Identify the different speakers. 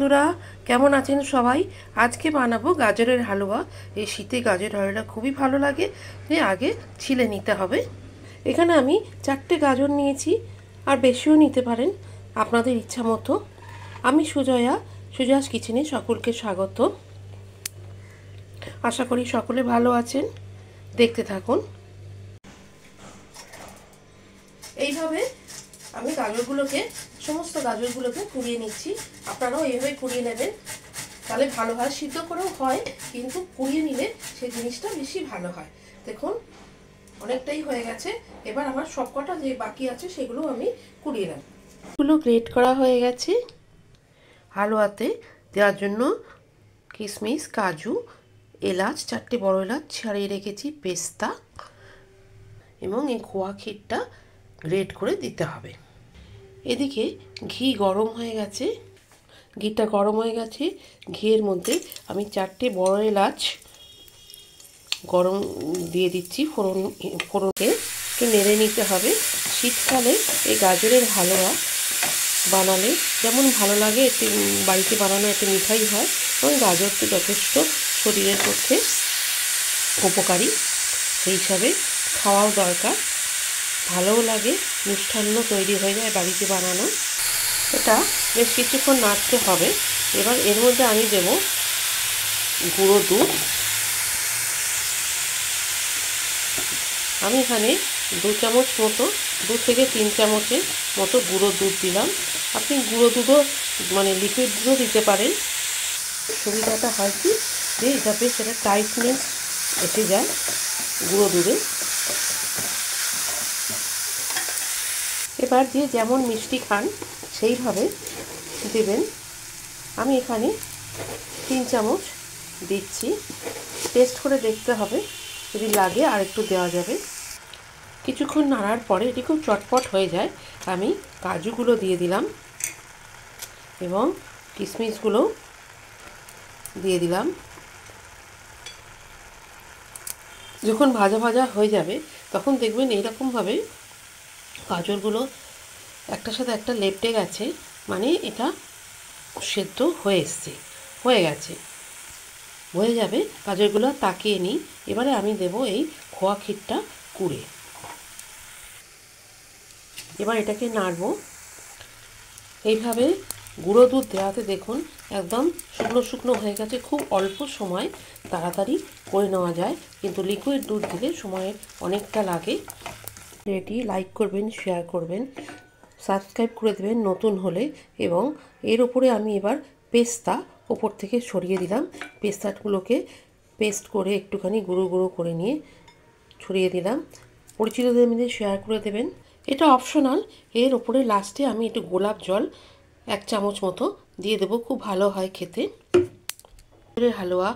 Speaker 1: বন্ধুরা, কেমন আছেন সবাই? আজকে বানাবো গাজরের হালুয়া। এই শীতে গাজরের হালুয়াটা খুবই ভালো লাগে। আগে ছিলে নিতে হবে। এখানে আমি 4টে গাজর নিয়েছি, আর বেশিও নিতে পারেন আপনাদের ইচ্ছা মতো। আমি সুজয়া, সুজয়াস কিচেনে সকলকে স্বাগত। আশা করি সকলে ভালো আছেন। দেখতে থাকুন। এইভাবে আমি সমস্ত গাজরগুলোকে কুড়িয়ে নিচ্ছি। আপনারাও এইভাবে কুড়িয়ে নেবেন, তাহলে ভালো হয়। সিদ্ধ করেও হয়, কিন্তু কুড়িয়ে নিলে সেই জিনিসটা বেশি ভালো হয়। দেখুন, অনেকটাই হয়ে গেছে। এবার আমার সবকটা যে বাকি আছে সেগুলো আমি কুড়িয়ে নেব। এগুলো গ্রেট করা হয়ে গেছে। হালুয়াতে দেওয়ার জন্য কিশমিশ, কাজু, এলাচ, 4টে বড় এলাচ ছাড়িয়ে রেখেছি, পেস্তা, এবং এই খোয়া ক্ষীরটা গ্রেট করে দিতে হবে। এদিকে ঘি গরম হয়ে গেছে। ঘিটা গরম হয়ে গেছে। ঘিয়ের মধ্যে আমি 4টে বড় এলাচ গরম দিয়ে দিচ্ছি। ফোড়নকে একটু নেড়ে নিতে হবে। শীতকালে এই গাজরের হালুয়া বানালে যেমন ভালো লাগে, একটু বাড়িতে বানানো একটু মিঠাই হয়, এবং গাজর তো যথেষ্ট শরীরের পক্ষে উপকারী, সেই হিসাবে খাওয়াও দরকার। ভালোও লাগে, মিষ্টান্ন তৈরি হয়ে যায় বাড়িতে বানানো। এটা বেশ কিছুক্ষণ নাড়তে হবে। এবার এর মধ্যে আমি দেব গুঁড়ো দুধ। আমি এখানে 2 চামচ মতো, 2 থেকে 3 চামচের মতো গুঁড়ো দুধ দিলাম। আপনি গুঁড়ো দুধও লিকুইড দুধও দিতে পারেন। সুবিধাটা হয় কি, যে এটা বেশ একটা টাইটনেস এসে যায় গুঁড়ো দুধে। এবার দিয়ে যেমন মিষ্টি খান সেইভাবে দেবেন। আমি এখানে 3 চামচ দিচ্ছি। টেস্ট করে দেখতে হবে, যদি লাগে আর একটু দেওয়া যাবে। কিছুক্ষণ নাড়ার পরে এটি খুব চটপট হয়ে যায়। আমি কাজুগুলো দিয়ে দিলাম এবং কিশমিশগুলো দিয়ে দিলাম। যখন ভাজা ভাজা হয়ে যাবে তখন দেখবেন এইরকমভাবে গাজরগুলো একটার সাথে একটা লেপটে গেছে, মানে এটা সেদ্ধ হয়ে গেছে। হয়ে যাবে গাজরগুলো, তাকিয়ে নিই। এবারে আমি দেব এই খোয়া ক্ষীরটা কুড়ে। এবার এটাকে নাড়ব। এইভাবে গুঁড়ো দুধ দেওয়াতে দেখুন একদম শুকনো শুকনো হয়ে গেছে। খুব অল্প সময় তাড়াতাড়ি করে নেওয়া যায়, কিন্তু লিকুইড দুধ দিলে সময় অনেকটা লাগে। এটি লাইক করবেন, শেয়ার করবেন, সাবস্ক্রাইব করে দেবেন নতুন হলে। এবং এর উপরে আমি এবার পেস্তা ওপর থেকে ছড়িয়ে দিলাম। পেস্তাগুলোকে পেস্ট করে একটুখানি গুঁড়ো গুঁড়ো করে নিয়ে ছড়িয়ে দিলাম। পরিচিতদের মধ্যে শেয়ার করে দেবেন। এটা অপশনাল। এর ওপরে লাস্টে আমি একটু গোলাপ জল 1 চামচ মতো দিয়ে দেবো। খুব ভালো হয় খেতে হালুয়া।